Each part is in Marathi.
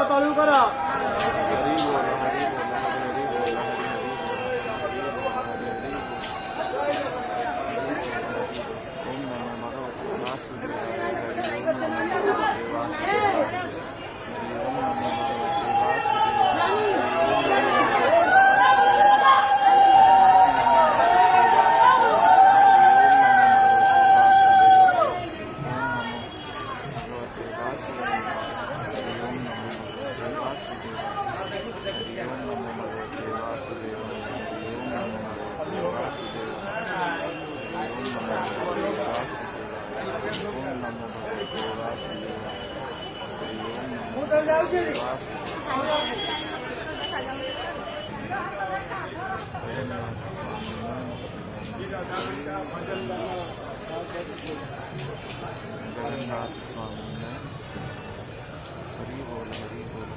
आता चालू करा. हरी बोल हरी बोल हरी बोल ओम नमो भगवते वासुदेवाय हरि ओम नमो भगवते वासुदेवाय ओम नमो भगवते वासुदेवाय जगन्नाथ स्वामी ने हरि बोल हरि बोल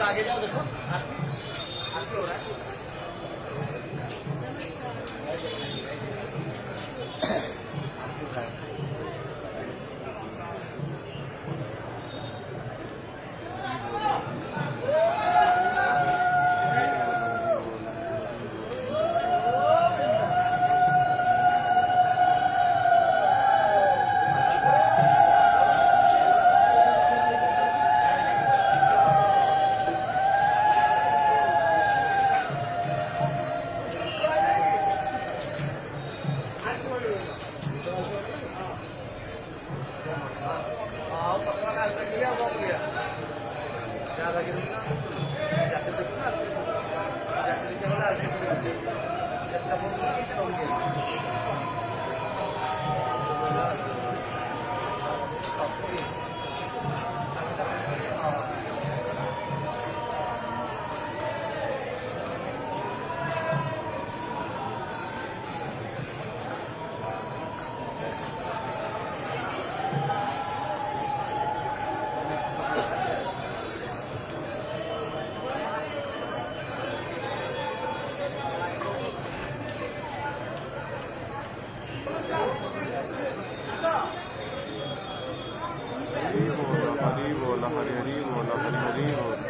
आगे जाओ देखो आरती हो रहा है. हरि बोल हरि बोल हरि बोल हरि हरि बोल